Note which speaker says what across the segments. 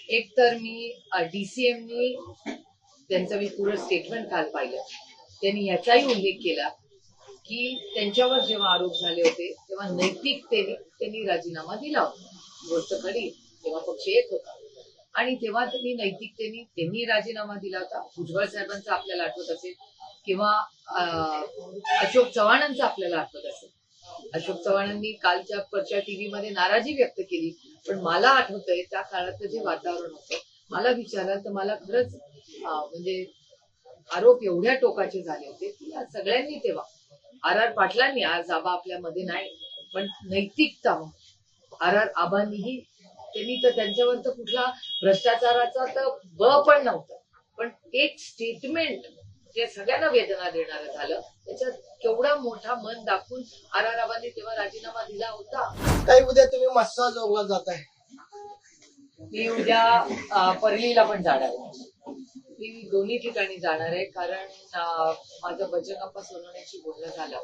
Speaker 1: एक तर मी डीसीएमनी त्यांचं मी पूर्ण स्टेटमेंट काल पाहिलं. त्यांनी याचाही उल्लेख केला की त्यांच्यावर जेव्हा आरोप झाले होते तेव्हा नैतिकतेने त्यांनी राजीनामा दिला होता. गोष्ट खरी, तेव्हा पक्ष एक होता आणि तेव्हा त्यांनी राजीनामा दिला होता. भुजबळ साहेबांचा आपल्याला आठवत असेल किंवा अशोक चव्हाणांचा आपल्याला आठवत असेल. अशोक चव्हाणांनी कालच्या परच्या टीव्ही मध्ये नाराजी व्यक्त केली, पण मला आठवतंय त्या काळातलं जे वातावरण होतं, मला विचाराल तर मला खरंच म्हणजे आरोप एवढ्या टोकाचे झाले होते की या सगळ्यांनी तेव्हा आर पाटलांनी, आज आबा आपल्या मध्ये नाही, पण नैतिकता आर आबांनीही त्यांनी तर त्यांच्यावर तर कुठला भ्रष्टाचाराचा तर पण नव्हता, पण एक स्टेटमेंट जे सगळ्यांना वेदना देणारं झालं, त्याच्यात केवढा मोठा मन दाखवून आर आबांनी तेव्हा राजीनामा दिला होता.
Speaker 2: काही उद्या तुम्ही मस्साजोगला जाताय.
Speaker 1: मी उद्या परलीला पण जाणार आहे. मी दोन्ही ठिकाणी जाणार आहे, कारण माझं बजरंगप्पा सोनवणेशी बोलणं झालं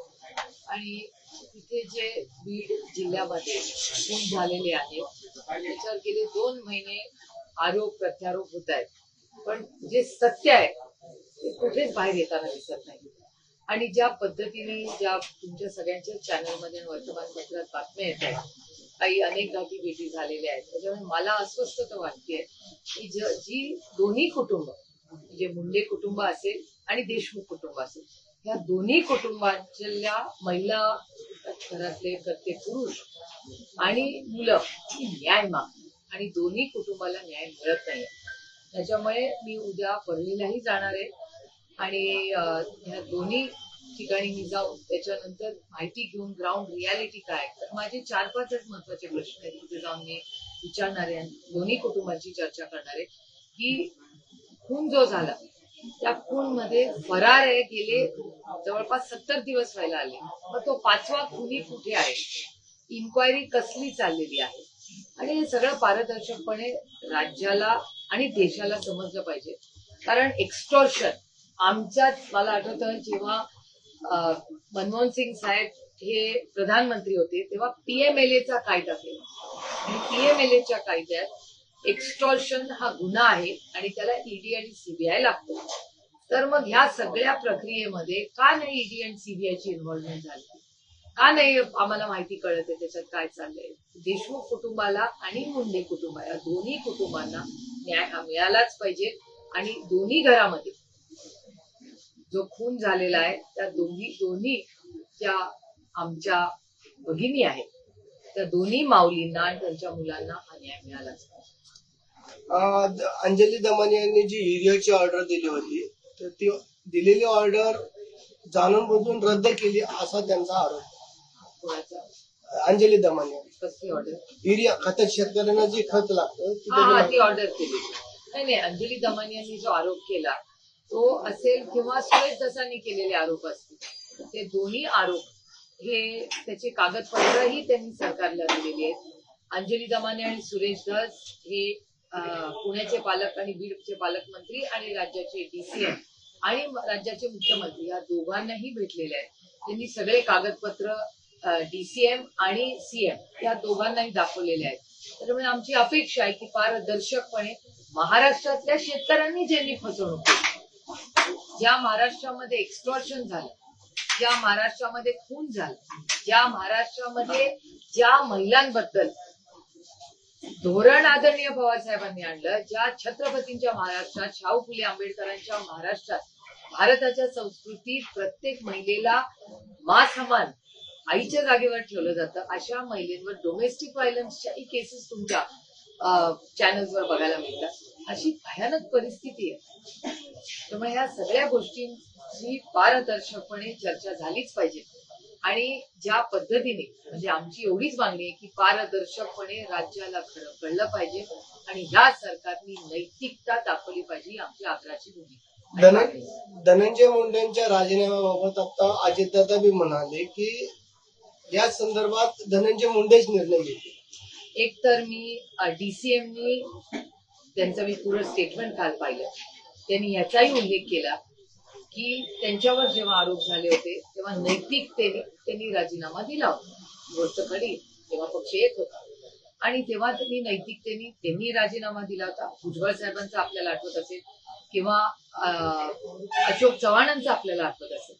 Speaker 1: आणि तिथे जे बीड जिल्ह्यामध्ये खून झालेले आहेत त्याच्यावर गेले 2 महिने आरोप प्रत्यारोप होत आहेत, पण जे सत्य आहे ते कुठेच बाहेर येताना दिसत नाही. आणि ज्या पद्धतीने ज्या तुमच्या सगळ्यांच्या चॅनलमध्ये वर्तमानपत्रात बातम्या येत आहेत, काही अनेक गाठी भेटी झालेल्या आहेत, त्याच्यामुळे मला अस्वस्थता वाटते की जी दोन्ही कुटुंब, म्हणजे मुंडे कुटुंब असेल आणि देशमुख कुटुंब असेल, या दोन्ही कुटुंबाच्या महिला, घरातले प्रत्येक पुरुष आणि मुलं ही न्याय मागतात आणि दोन्ही कुटुंबाला न्याय मिळत नाही. त्याच्यामुळे मी उद्या परळीलाही जाणार आहे आणि ह्या दोन्ही ठिकाणी मी जाऊन त्याच्यानंतर माहिती घेऊन ग्राउंड रियालिटी काय, तर माझे 4-5 महत्वाचे प्रश्न आहेत तिथे जाऊन मी विचारणार आहे. दोन्ही कुटुंबांची चर्चा करणार आहे की खून जो झाला त्या खून मध्ये फरार आहे, गेले जवळपास 70 दिवस व्हायला आले, मग तो 5वा खुनी कुठे आहे, इन्क्वायरी कसली चाललेली आहे, आणि हे सगळं पारदर्शकपणे राज्याला आणि देशाला समजलं पाहिजे. कारण एक्स्टॉर्शन आमच्याच, मला आठवतं जेव्हा मनमोहन सिंग साहेब हे प्रधानमंत्री होते तेव्हा पीएमएलएचा कायदा केला आणि पीएमएलएच्या कायद्यात एक्स्टॉर्शन हा गुन्हा आहे आणि त्याला ईडी आणि सीबीआय लागतो. तर मग ह्या सगळ्या प्रक्रियेमध्ये का नाही ईडी आणि सीबीआयची इन्व्हॉल्वमेंट झाली, का नाही आम्हाला माहिती कळत आहे त्याच्यात काय चाललंय. देशमुख कुटुंबाला आणि मुंडे कुटुंबा, या दोन्ही कुटुंबांना न्याय हा मिळालाच पाहिजे आणि दोन्ही घरामध्ये जो खून झालेला आहे त्या दोन्ही ज्या आमच्या भगिनी आहेत त्या दोन्ही माऊलींना आणि त्यांच्या मुलांना हा न्याय मिळालाच पाहिजे.
Speaker 2: अंजली दमानी यांनी जी ईडीची ऑर्डर दिली होती, तर ती दिलेली ऑर्डर जाणून बुजून रद्द केली असा त्यांचा आरोप.
Speaker 1: कोणाचा?
Speaker 2: अंजली दमानी.
Speaker 1: कसली ऑर्डर?
Speaker 2: युरिया खत, शेतकऱ्यांना जी खत लागतं
Speaker 1: ती ऑर्डर केली नाही. अंजली दमानी यांनी जो आरोप केला तो असेल किंवा सुरेश दसांनी केलेले आरोप असतील, ते दोन्ही आरोप हे त्याचे कागदपत्रही त्यांनी सरकारला दिलेली आहेत. अंजली दमानी आणि सुरेश दस हे पुण्याचे पालक आणि बीडचे पालकमंत्री आणि राज्याचे डीसीएम आणि राज्याचे मुख्यमंत्री या दोघांनाही भेटलेले आहेत. त्यांनी सगळे कागदपत्र डीसीएम आणि सीएम या दोघांनाही दाखवलेले आहेत. त्याच्यामुळे आमची अपेक्षा आहे की पारदर्शकपणे महाराष्ट्रातल्या शेतकऱ्यांनी ज्यांनी फसवणूक केली, ज्या महाराष्ट्रामध्ये एक्स्टॉर्शन झालं, ज्या महाराष्ट्रामध्ये खून झाला, ज्या महाराष्ट्रामध्ये ज्या महिलांबद्दल धोरण आदरणीय पवारसाहेबांनी आणलं, ज्या छत्रपतींच्या महाराष्ट्रात, शाहू फुले आंबेडकरांच्या महाराष्ट्रात भारताच्या संस्कृतीत प्रत्येक महिलेला समान आईच्या जागेवर ठेवलं जातं, अशा महिलांवर डोमेस्टिक व्हायलन्सच्याही केसेस तुमच्या चॅनल्सवर बघायला मिळतात. अशी भयानक परिस्थिती आहे. त्यामुळे ह्या सगळ्या गोष्टींची पारदर्शकपणे चर्चा झालीच पाहिजे आणि ज्या पद्धतीने, म्हणजे आमची एवढीच मागणी आहे की पारदर्शकपणे राज्याला कळलं पाहिजे आणि ह्या सरकारनी नैतिकता दाखवली पाहिजे, आमची आग्रहाची भूमिका.
Speaker 2: धनंजय मुंडेंच्या राजीनाम्याबाबत आता अजितदादा बी म्हणाले की या संदर्भात धनंजय मुंडेच निर्णय घेतील.
Speaker 1: एक तर मी डीसीएमनी त्यांचं मी पूर्ण स्टेटमेंट काल पाहिलं. त्यांनी याचाही उल्लेख केला की त्यांच्यावर जेव्हा आरोप झाले होते तेव्हा नैतिकतेने त्यांनी राजीनामा दिला होता. गोष्ट खरी, तेव्हा पक्ष एक होता, आणि तेव्हा त्यांनी राजीनामा दिला होता. भुजबळ साहेबांचा आपल्याला आठवत असेल किंवा अशोक चव्हाणांचा आपल्याला आठवत असेल.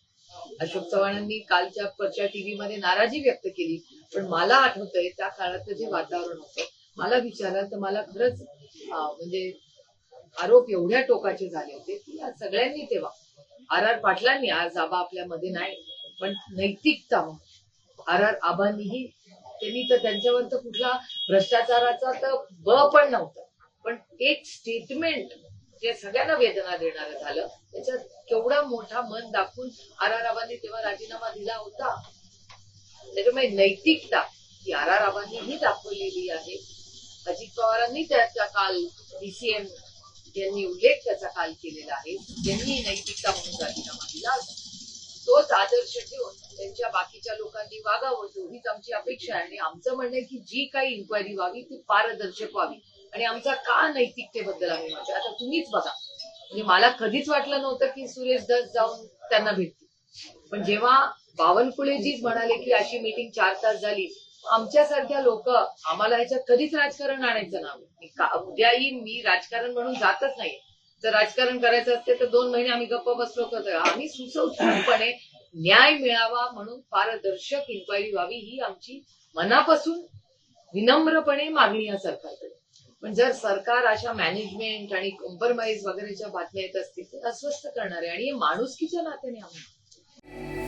Speaker 1: अशोक चव्हाणांनी कालच्या परच्या टीव्हीमध्ये नाराजी व्यक्त केली, पण मला आठवतंय त्या काळातलं जे वातावरण होतं, मला विचाराल तर मला खरंच म्हणजे आरोप एवढ्या टोकाचे झाले होते की या सगळ्यांनी तेव्हा आर पाटलांनी, आज आबा आपल्यामध्ये नाही, पण नैतिकता आर आबांनीही, त्यांनी तर त्यांच्यावर तर कुठला भ्रष्टाचाराचा तर पण नव्हता, पण एक स्टेटमेंट जे सगळ्यांना वेदना देणारं झालं, त्याच्यात केवढा मोठा मन दाखवून आबांनी तेव्हा राजीनामा दिला होता. त्याच्यामुळे नैतिकता ही आबांनीही दाखवलेली आहे. अजित पवारांनी त्याचा काल डीसीएम यांनी उल्लेख त्याचा काल केलेला आहे. त्यांनी नैतिकता म्हणून राजीनामा दिला. तोच आदर्श ठेवून त्यांच्या बाकीच्या लोकांनी वागावं, एवढीच आमची अपेक्षा आहे. आणि आमचं म्हणणं आहे की जी काही इन्क्वायरी व्हावी ती पारदर्शक व्हावी. आणि आमचा का नैतिकतेबद्दल आम्ही म्हणतो, आता तुम्हीच बघा, म्हणजे मला कधीच वाटलं नव्हतं की सुरेश धस जाऊन त्यांना भेटतील, पण जेव्हा बावनकुळेजीच म्हणाले की अशी मीटिंग 4 तास झाली, आमच्यासारख्या लोक, आम्हाला ह्याच्यात कधीच राजकारण आणायचं ना. उद्याही मी राजकारण म्हणून जातच नाही. जर राजकारण करायचं असते तर 2 महिने आम्ही गप्प बसलो होतो. आम्ही सुसंस्कृतपणे न्याय मिळावा म्हणून पारदर्शक इन्क्वायरी व्हावी ही आमची मनापासून विनम्रपणे मागणी आहे सरकारकडे. पण जर सरकार अशा मॅनेजमेंट आणि कॉम्प्रोमाइज वगैरेच्या बातम्या येत असतील तर अस्वस्थ करणार आहे. आणि हे माणुसकीच्या नात्याने आम्ही